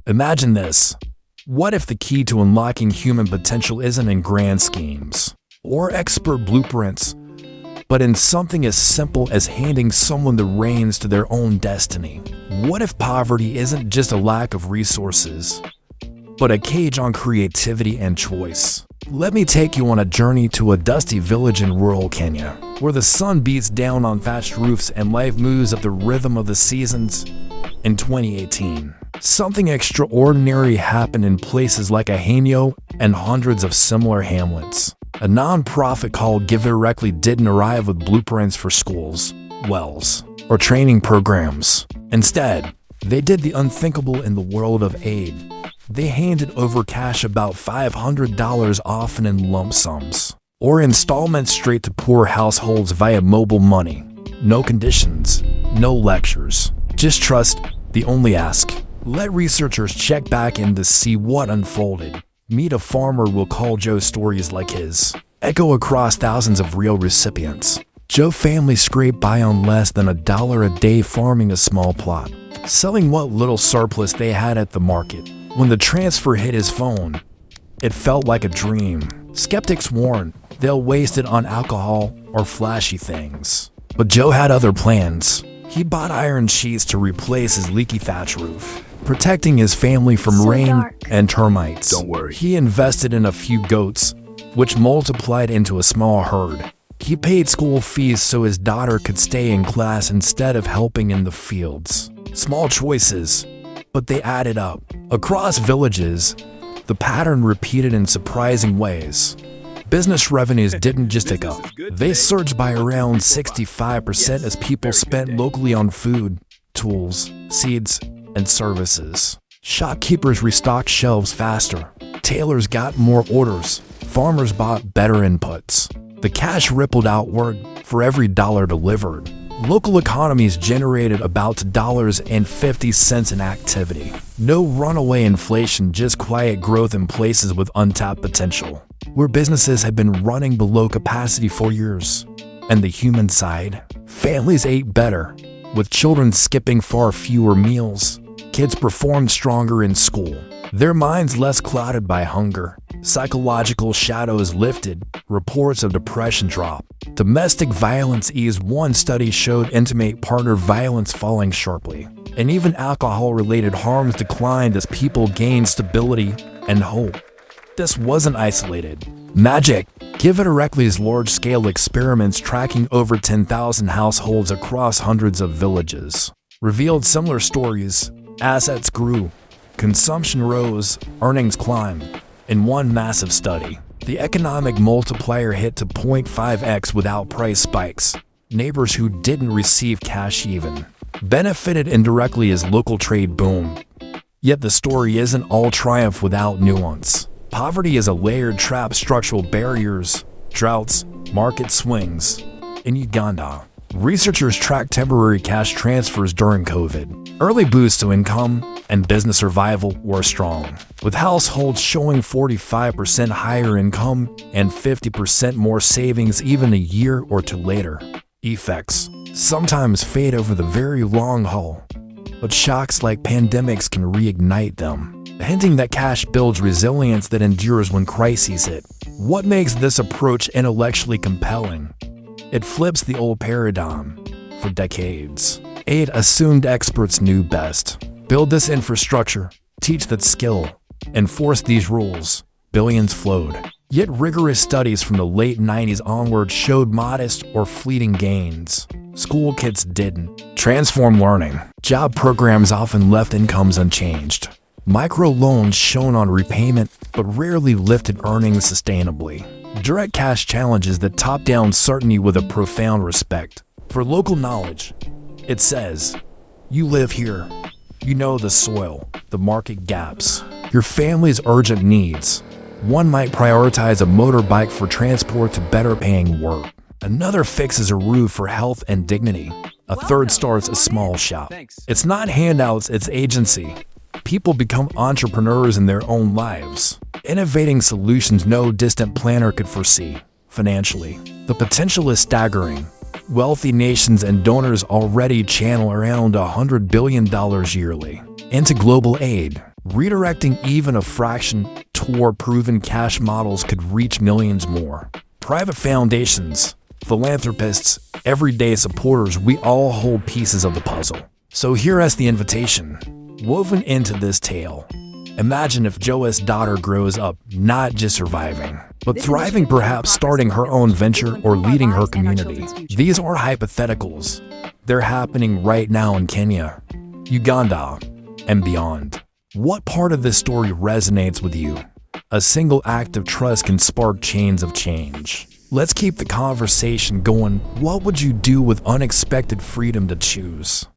Imagine this. What if the key to unlocking human potential isn't in grand schemes or expert blueprints, but in something as simple as handing someone the reins to their own destiny? What if poverty isn't just a lack of resources, but a cage on creativity and choice? Let me take you on a journey to a dusty village in rural Kenya, where the sun beats down on thatched roofs and life moves at the rhythm of the seasons. In 2018, something extraordinary happened in places like Ahania and hundreds of similar hamlets. A non-profit called Give Directly didn't arrive with blueprints for schools, wells, or training programs. Instead, they did the unthinkable in the world of aid. They handed over cash, about $500, often in lump sums, or installments, straight to poor households via mobile money. No conditions, no lectures, just trust, the only ask. Let researchers check back in to see what unfolded. Meet a farmer we'll call Joe. Stories like his echo across thousands of real recipients. Joe family scraped by on less than $1 a day farming a small plot, selling what little surplus they had at the market. When the transfer hit his phone, it felt like a dream. Skeptics warned they'll waste it on alcohol or flashy things. But Joe had other plans. He bought iron sheets to replace his leaky thatch roof, protecting his family from rain and termites. Don't worry. He invested in a few goats, which multiplied into a small herd. He paid school fees so his daughter could stay in class instead of helping in the fields. Small choices, but they added up. Across villages, the pattern repeated in surprising ways. Business revenues didn't just tick up. They surged by around 65% as people spent locally on food, tools, seeds, and services. Shopkeepers restocked shelves faster. Tailors got more orders. Farmers bought better inputs. The cash rippled outward for every dollar delivered. Local economies generated about $2.50 in activity. No runaway inflation, just quiet growth in places with untapped potential, where businesses had been running below capacity for years. And the human side? Families ate better, with children skipping far fewer meals. Kids performed stronger in school, their minds less clouded by hunger. Psychological shadows lifted, reports of depression dropped. Domestic violence eased. One study showed intimate partner violence falling sharply, and even alcohol-related harms declined as people gained stability and hope. This wasn't isolated magic. Give Directly's large-scale experiments, tracking over 10,000 households across hundreds of villages, revealed similar stories. Assets grew, consumption rose, earnings climbed. In one massive study, the economic multiplier hit to 0.5x without price spikes. Neighbors who didn't receive cash even benefited indirectly as local trade boomed. Yet the story isn't all triumph without nuance. Poverty is a layered trap: structural barriers, droughts, market swings. In Uganda, researchers tracked temporary cash transfers during COVID. Early boosts to income and business survival were strong, with households showing 45% higher income and 50% more savings even a year or two later. Effects sometimes fade over the very long haul, but shocks like pandemics can reignite them, hinting that cash builds resilience that endures when crises hit. What makes this approach intellectually compelling? It flips the old paradigm. For decades, aid assumed experts knew best. Build this infrastructure, teach that skill, enforce these rules. Billions flowed. Yet rigorous studies from the late 90s onward showed modest or fleeting gains. School kids didn't transform learning. Job programs often left incomes unchanged. Microloans shone on repayment, but rarely lifted earnings sustainably. Direct cash challenges the top-down certainty with a profound respect for local knowledge. It says, you live here. You know the soil, the market gaps, your family's urgent needs. One might prioritize a motorbike for transport to better paying work. Another fixes a roof for health and dignity. A third starts a small shop. It's not handouts, it's agency. People become entrepreneurs in their own lives, innovating solutions no distant planner could foresee. Financially, the potential is staggering. Wealthy nations and donors already channel around $100 billion yearly into global aid. Redirecting even a fraction toward proven cash models could reach millions more. Private foundations, philanthropists, everyday supporters, we all hold pieces of the puzzle. So here is the invitation, woven into this tale. Imagine if Joe's daughter grows up not just surviving, but thriving, perhaps starting her own venture or leading her community. These are hypotheticals. They're happening right now in Kenya, Uganda, and beyond. What part of this story resonates with you? A single act of trust can spark chains of change. Let's keep the conversation going. What would you do with unexpected freedom to choose?